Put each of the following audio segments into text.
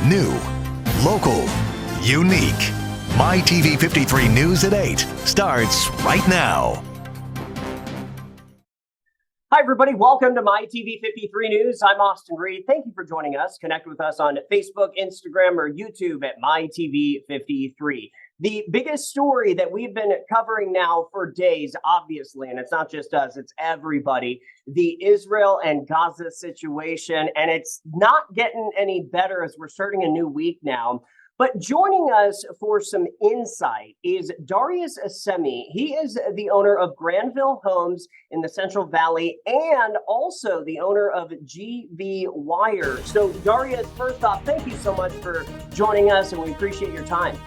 New, local, unique. My TV 53 News at 8 starts right now. Hi, everybody. Welcome to My TV 53 News. I'm Austin Reed. Thank you for joining us. Connect with us on Facebook, Instagram, or YouTube at My TV 53. The biggest story that we've been covering now for days, obviously, and it's not just us, it's everybody, the Israel and Gaza situation. And it's not getting any better as we're starting a new week now. But joining us for some insight is Darius Assemi. He is the owner of Granville Homes in the Central Valley and also the owner of GV Wire. So Darius, first off, thank you so much for joining us, and we appreciate your time.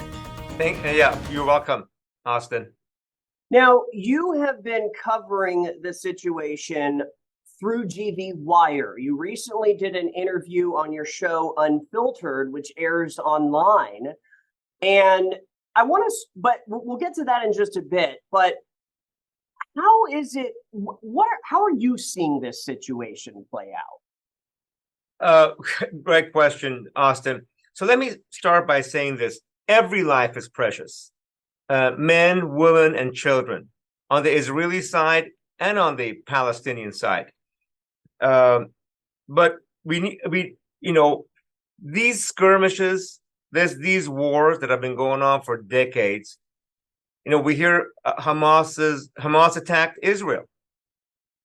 Yeah, you're welcome, Austin. Now, you have been covering the situation through GV Wire. You recently did an interview on your show Unfiltered, which airs online. And I want to, but we'll get to that in just a bit. But how is it, how are you seeing this situation play out? Great question, Austin. So let me start by saying this. Every life is precious. Men, women, and children on the Israeli side and on the Palestinian side. But these skirmishes, these wars that have been going on for decades. We hear Hamas attacked Israel.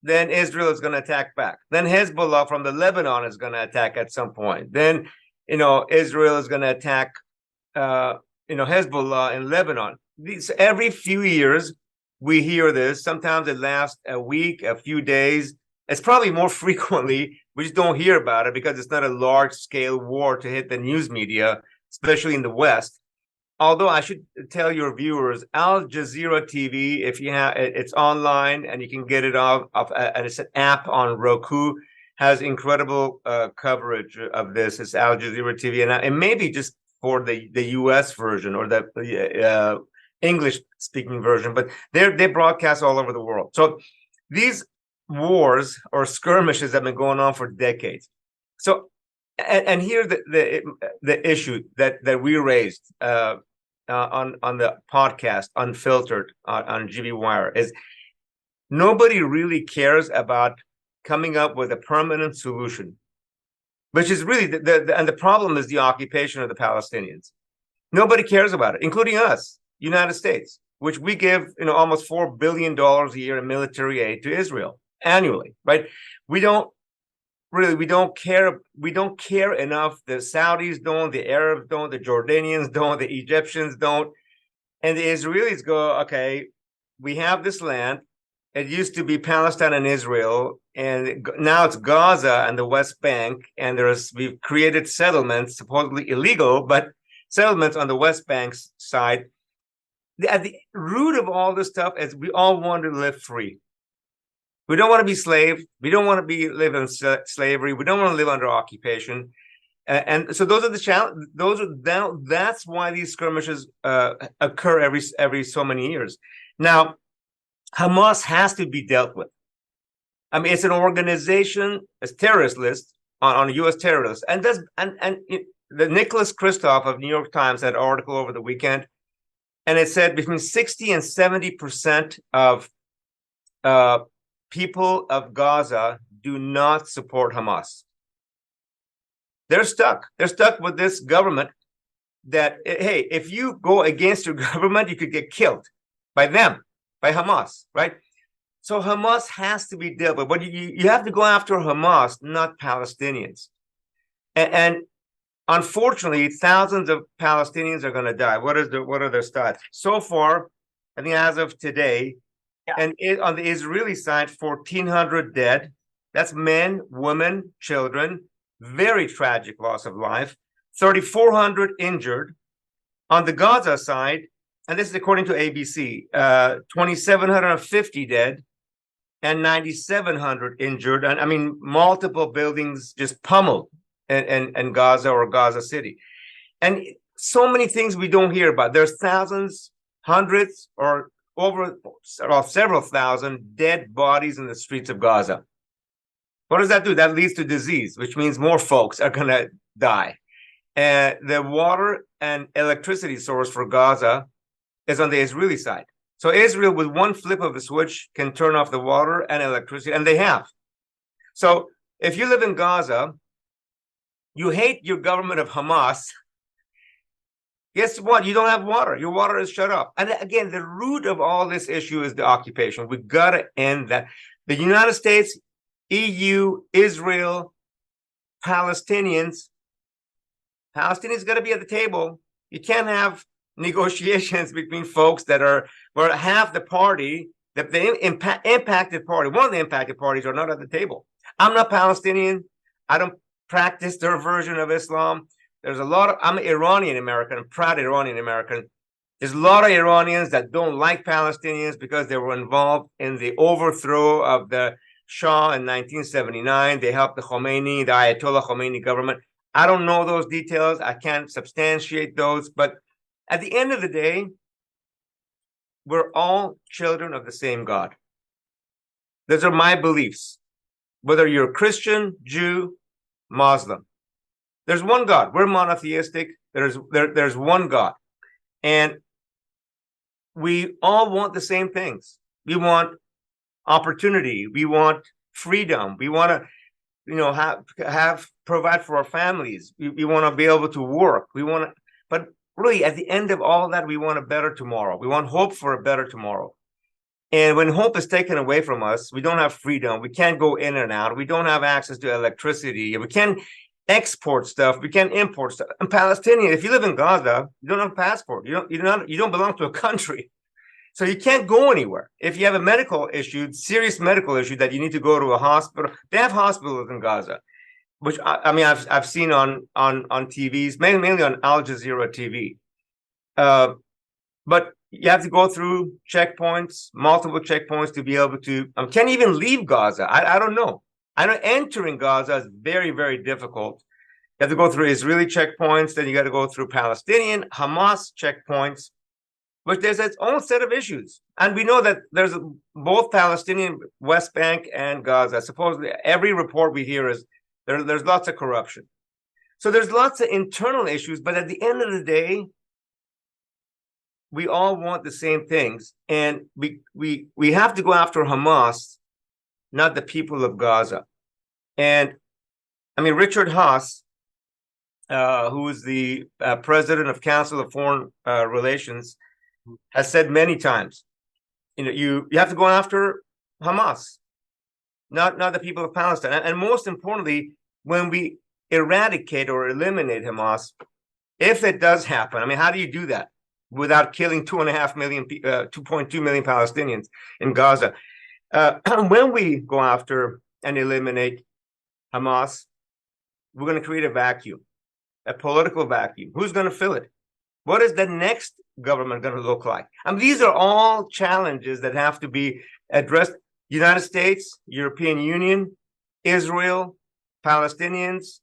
Then Israel is going to attack back. Then Hezbollah from the Lebanon is going to attack at some point. Then, Israel is going to attack, Hezbollah in Lebanon. Every few years, we hear this. Sometimes it lasts a week, a few days. It's probably more frequently, we just don't hear about it because it's not a large-scale war to hit the news media, especially in the West. Although I should tell your viewers, Al Jazeera TV, if you have, it's online and you can get it off, and it's an app on Roku, has incredible coverage of this. It's Al Jazeera TV, and it may be just for the U.S. version or the English-speaking version, but they broadcast all over the world. So these wars or skirmishes have been going on for decades. So, and here's the issue that we raised on the podcast Unfiltered on GV Wire is nobody really cares about coming up with a permanent solution, which is really and the problem is the occupation of the Palestinians. Nobody cares about it, including us, United States, which we give almost $4 billion a year in military aid to Israel annually, right? We don't care enough. The Saudis don't, the Arabs don't, the Jordanians don't, the Egyptians don't. And the Israelis go, okay, we have this land. It used to be Palestine and Israel, and now it's Gaza and the West Bank. And we've created settlements, supposedly illegal, but settlements on the West Bank's side. At the root of all this stuff is we all want to live free. We don't want to be slaves. We don't want to live in slavery. We don't want to live under occupation. And so those are the challenges. That's why these skirmishes occur every so many years. Now, Hamas has to be dealt with. I mean, it's an organization, a terrorist list on a U.S. terrorist, and the Nicholas Kristof of New York Times had an article over the weekend, and it said between 60 and 70% of people of Gaza do not support Hamas. They're stuck. They're stuck with this government that, hey, if you go against your government, you could get killed by them, by Hamas, right? So Hamas has to be dealt with. But you have to go after Hamas, not Palestinians. And unfortunately, thousands of Palestinians are going to die. What are their stats? So far, I think as of today, and on the Israeli side, 1,400 dead. That's men, women, children. Very tragic loss of life. 3,400 injured. On the Gaza side, and this is according to ABC, 2,750 dead and 9,700 injured. And I mean, multiple buildings just pummeled in Gaza or Gaza City. And so many things we don't hear about. There's thousands, hundreds, or several thousand dead bodies in the streets of Gaza. What does that do? That leads to disease, which means more folks are going to die. The water and electricity source for Gaza is on the Israeli side. So Israel, with one flip of a switch, can turn off the water and electricity, and they have. So if you live in Gaza, you hate your government of Hamas, guess what? You don't have water. Your water is shut off. And again, the root of all this issue is the occupation. We've got to end that. The United States, EU, Israel, Palestinians got to be at the table. You can't have negotiations between folks that are where half the party, that the impacted party, one of the impacted parties are not at the table. I'm not Palestinian. I don't practice their version of Islam. There's a lot of, I'm an Iranian American, I'm proud Iranian American. There's a lot of Iranians that don't like Palestinians because they were involved in the overthrow of the Shah in 1979. They helped the Khomeini, the Ayatollah Khomeini government. I don't know those details. I can't substantiate those. But at the end of the day, we're all children of the same God. Those are my beliefs. Whether you're Christian, Jew, Muslim, there's one God. We're monotheistic. There's one God. And we all want the same things. We want opportunity. We want freedom. We want to, have provide for our families. We want to be able to work. But really, at the end of all of that, we want a better tomorrow. We want hope for a better tomorrow. And when hope is taken away from us, we don't have freedom. We can't go in and out. We don't have access to electricity. We can't export stuff. We can't import stuff. And Palestinian, if you live in Gaza, you don't have a passport. You don't belong to a country. So you can't go anywhere. If you have a medical issue, serious medical issue that you need to go to a hospital, they have hospitals in Gaza, which I've seen on TVs, mainly on Al Jazeera TV. But you have to go through checkpoints, multiple checkpoints to be able to. Can't even leave Gaza. I don't know. I know entering Gaza is very, very difficult. You have to go through Israeli checkpoints, then you got to go through Palestinian, Hamas checkpoints, which there's its own set of issues. And we know that there's both Palestinian West Bank and Gaza. Supposedly, every report we hear is there's lots of corruption. So there's lots of internal issues, but at the end of the day, we all want the same things. And we have to go after Hamas, not the people of Gaza. And Richard Haas, who is the president of Council of Foreign Relations, has said many times, you have to go after Hamas, not the people of Palestine. And most importantly, when we eradicate or eliminate Hamas, if it does happen, how do you do that without killing 2.5 million, 2.2 million Palestinians in Gaza? When we go after and eliminate Hamas, we're going to create a vacuum, a political vacuum. Who's going to fill it? What is the next government going to look like? These are all challenges that have to be addressed. United States, European Union, Israel, Palestinians,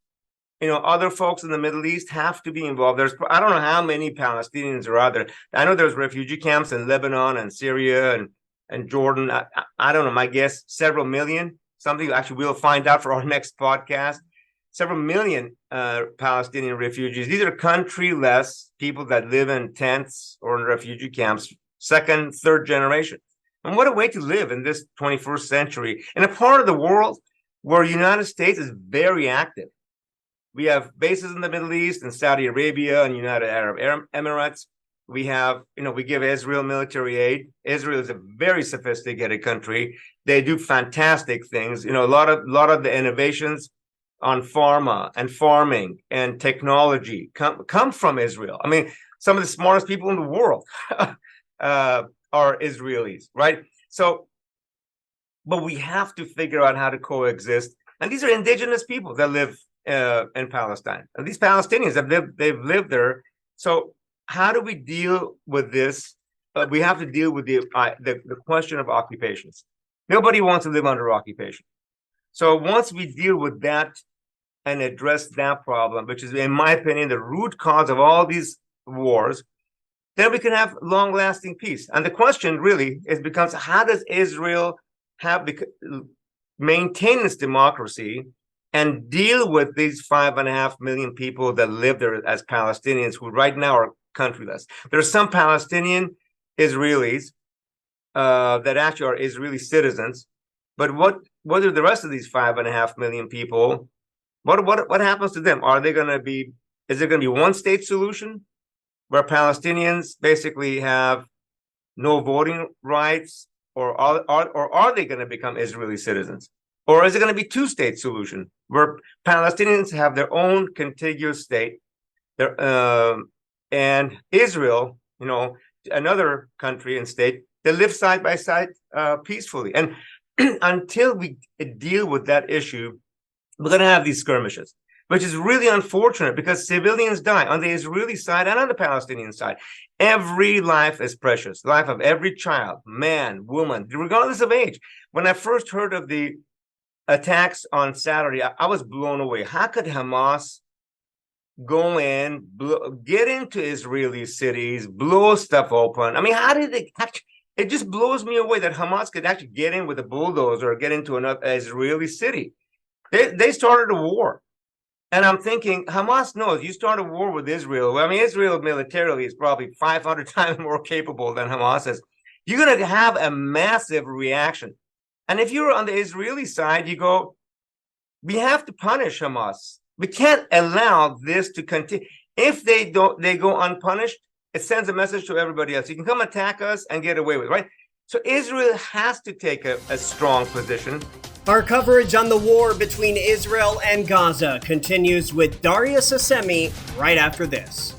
other folks in the Middle East have to be involved. I don't know how many Palestinians are out there. I know there's refugee camps in Lebanon and Syria and Jordan. I don't know, my guess, several million, something actually we'll find out for our next podcast. Several million Palestinian refugees. These are countryless people that live in tents or in refugee camps, second, third generation. And what a way to live in this 21st century, in a part of the world where the United States is very active. We have bases in the Middle East and Saudi Arabia and United Arab Emirates. We have, we give Israel military aid. Israel is a very sophisticated country. They do fantastic things. A lot of the innovations on pharma and farming and technology come from Israel. Some of the smartest people in the world are Israelis, right? So, but we have to figure out how to coexist. And these are indigenous people that live in Palestine. And these Palestinians they've lived there. So how do we deal with this? We have to deal with the question of occupations. Nobody wants to live under occupation. So once we deal with that and address that problem, which is, in my opinion, the root cause of all these wars, then we can have long-lasting peace. And the question really becomes, how does Israel maintain its democracy and deal with these 5.5 million people that live there as Palestinians who right now are countryless. There are some Palestinian Israelis that actually are Israeli citizens, but what are the rest of these 5.5 million people? What happens to them? Are they going to be? Is there going to be one state solution where Palestinians basically have no voting rights, or are they going to become Israeli citizens? Or is it going to be two-state solution where Palestinians have their own contiguous state, and Israel, another country and state that live side by side peacefully? And until we deal with that issue, we're going to have these skirmishes, which is really unfortunate because civilians die on the Israeli side and on the Palestinian side. Every life is precious. Life of every child, man, woman, regardless of age. When I first heard of the attacks on Saturday, I was blown away. How could Hamas go in, get into Israeli cities, blow stuff open? I mean, how did they actually? It just blows me away that Hamas could actually get in with a bulldozer or get into another Israeli city. They started a war. And I'm thinking, Hamas knows you start a war with Israel. I mean, Israel militarily is probably 500 times more capable than Hamas is. You're going to have a massive reaction. And if you're on the Israeli side, you go, we have to punish Hamas. We can't allow this to continue. If they go unpunished, it sends a message to everybody else. You can come attack us and get away with it, right? So Israel has to take a strong position. Our coverage on the war between Israel and Gaza continues with Darius Assemi right after this.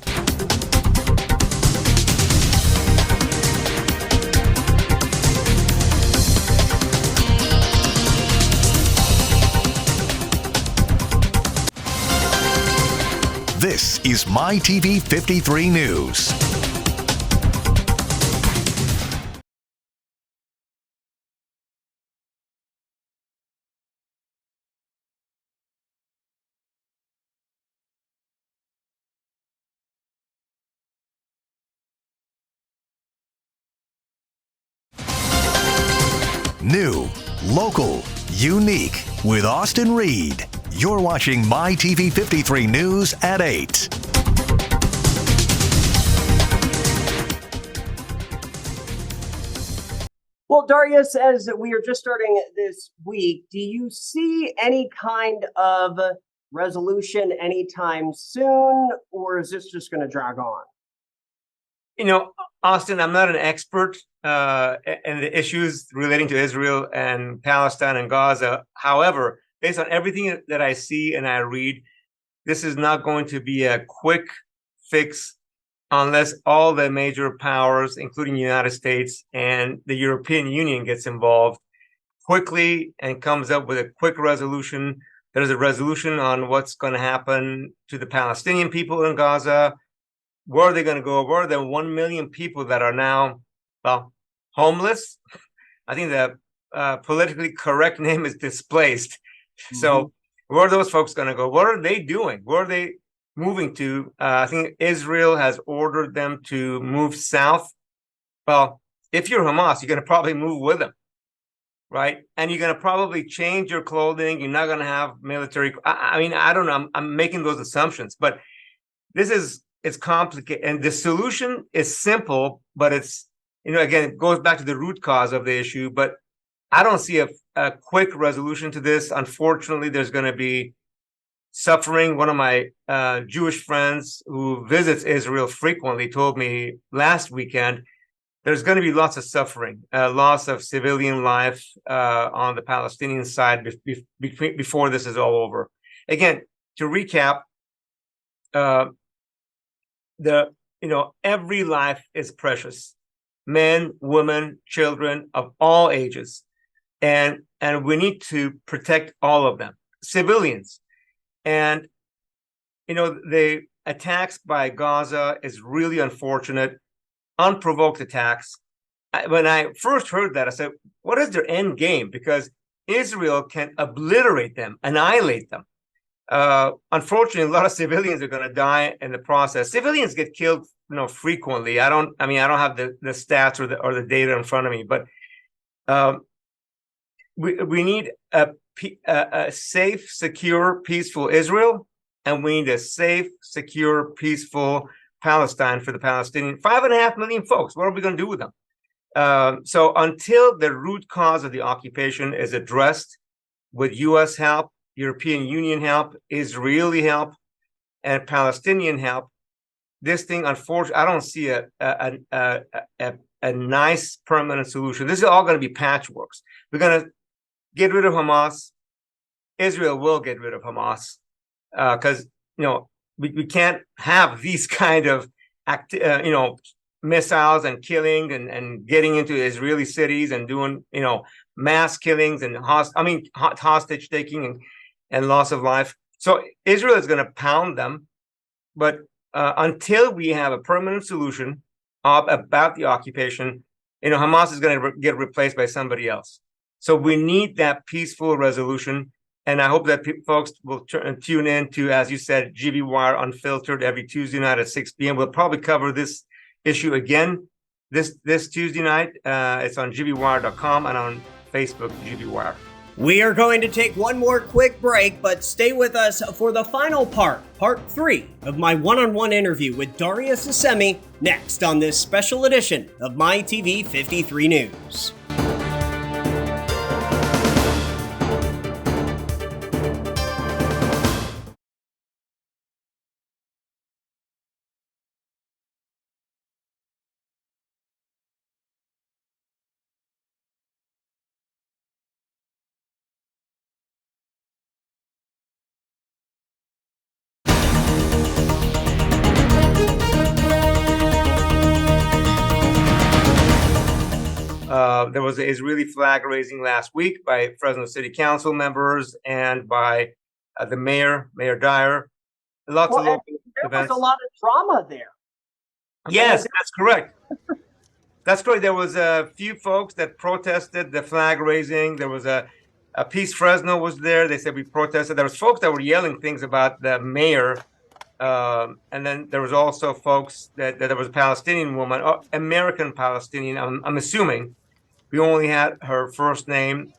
This is MyTV 53 News. New, local, unique with Austin Reed. You're watching MyTV 53 News at 8. Well, Darius, as we are just starting this week, do you see any kind of resolution anytime soon, or is this just going to drag on? Austin, I'm not an expert in the issues relating to Israel and Palestine and Gaza. However, based on everything that I see and I read, this is not going to be a quick fix unless all the major powers, including the United States and the European Union, gets involved quickly and comes up with a quick resolution. There's a resolution on what's going to happen to the Palestinian people in Gaza. Where are they going to go? Where are the 1 million people that are now, homeless? I think the politically correct name is displaced. Mm-hmm. So where are those folks going to go? What are they doing? Where are they moving to? I think Israel has ordered them to move south. Well, if you're Hamas, you're going to probably move with them, right? And you're going to probably change your clothing. You're not going to have military. I mean, I don't know. I'm making those assumptions, but it's complicated. And the solution is simple, but it's, again, it goes back to the root cause of the issue. But I don't see a quick resolution to this. Unfortunately, there's going to be suffering. One of my Jewish friends who visits Israel frequently told me last weekend, there's going to be lots of suffering, loss of civilian life on the Palestinian side before this is all over. Again, to recap, every life is precious. Men, women, children of all ages. And we need to protect all of them, civilians. And, the attacks by Gaza is really unfortunate, unprovoked attacks. When I first heard that, I said, what is their end game? Because Israel can obliterate them, annihilate them. Unfortunately, a lot of civilians are going to die in the process. Civilians get killed, frequently. I don't have the stats or the data in front of me, but we need a safe, secure, peaceful Israel, and we need a safe, secure, peaceful Palestine for the Palestinian 5.5 million folks. What are we going to do with them? So until the root cause of the occupation is addressed with U.S. help, European Union help, Israeli help, and Palestinian help, this thing, unfortunately, I don't see a nice permanent solution. This is all going to be patchworks. We're going to get rid of Hamas. Israel will get rid of Hamas because we can't have these kind of missiles and killing and getting into Israeli cities and doing mass killings and hostage taking and loss of life. So Israel is going to pound them, but until we have a permanent solution about the occupation, Hamas is going to get replaced by somebody else. So we need that peaceful resolution. And I hope that folks will tune in to, as you said, GB Wire Unfiltered every Tuesday night at 6 p.m. We'll probably cover this issue again this Tuesday night. It's on gbwire.com and on Facebook, GB Wire. We are going to take one more quick break, but stay with us for the final part 3 of my one-on-one interview with Darius Assemi, next on this special edition of My TV 53 News. There was an Israeli flag raising last week by Fresno City Council members and by the mayor, Mayor Dyer. Lots of local there events. Was a lot of drama there. Yes, that's correct. That's correct. There was a few folks that protested the flag raising. There was a Peace Fresno was there. They said we protested. There was folks that were yelling things about the mayor. And then there was also folks that there was a Palestinian woman, American Palestinian, I'm assuming. We only had her first name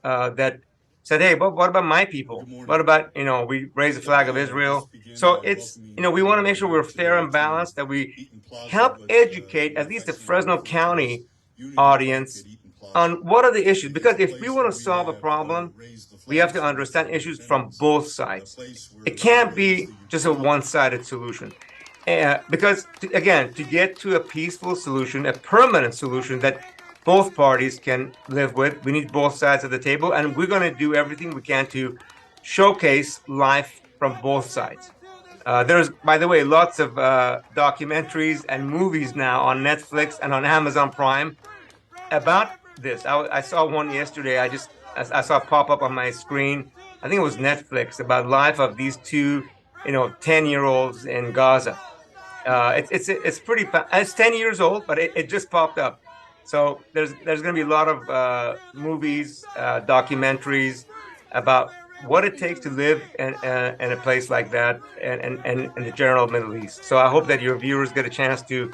that said, hey, but what about my people? What about, we raise the flag of Israel. So it's, we want to make sure we're fair and balanced, that we help educate at least the Fresno County audience on what are the issues. Because if we want to solve a problem, we have to understand issues from both sides. It can't be just a one-sided solution. Because, again, to get to a peaceful solution, a permanent solution that both parties can live with, we need both sides of the table, and we're going to do everything we can to showcase life from both sides. There's, by the way, lots of documentaries and movies now on Netflix and on Amazon Prime about this. I saw one yesterday. I saw it pop up on my screen. I think it was Netflix, about life of these two, 10-year-olds in Gaza. It's pretty. It's 10 years old, but it just popped up. So there's going to be a lot of movies, documentaries about what it takes to live in a place like that and in the general Middle East. So I hope that your viewers get a chance to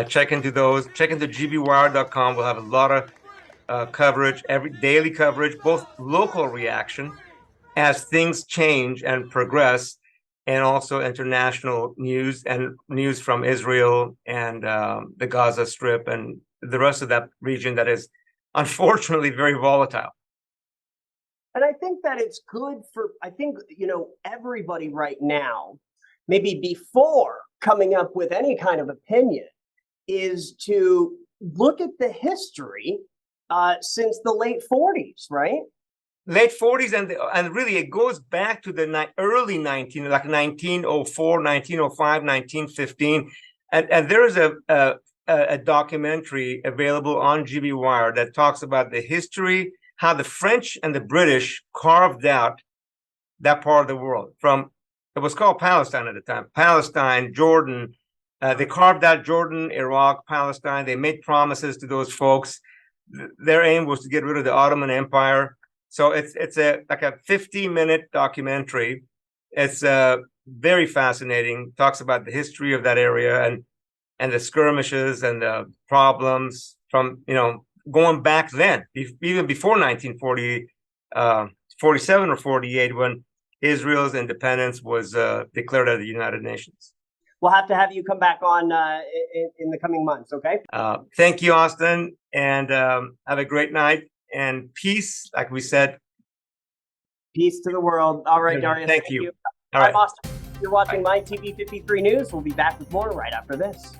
check into those. Check into gbwire.com. We'll have a lot of coverage, daily coverage, both local reaction as things change and progress, and also international news and news from Israel and the Gaza Strip and the rest of that region that is unfortunately very volatile. And I think that it's good for, everybody right now, maybe before coming up with any kind of opinion, is to look at the history since the late 40s, right? Late 40s, and really it goes back to the early 1904, 1905, 1915. And there is a documentary available on GB Wire that talks about the history, how the French and the British carved out that part of the world. It was called Palestine at the time. Palestine, Jordan. They carved out Jordan, Iraq, Palestine. They made promises to those folks. Their aim was to get rid of the Ottoman Empire. So it's like a 50-minute documentary. It's very fascinating. Talks about the history of that area and the skirmishes and the problems from going back then, even before 1945, 47 or 48 when Israel's independence was declared at the United Nations. We'll have to have you come back on in the coming months, okay? Thank you, Austin, and have a great night and peace, like we said. Peace to the world. All right, Darius. Thank you. All right. I'm Austin. You're watching My TV 53 News. We'll be back with more right after this.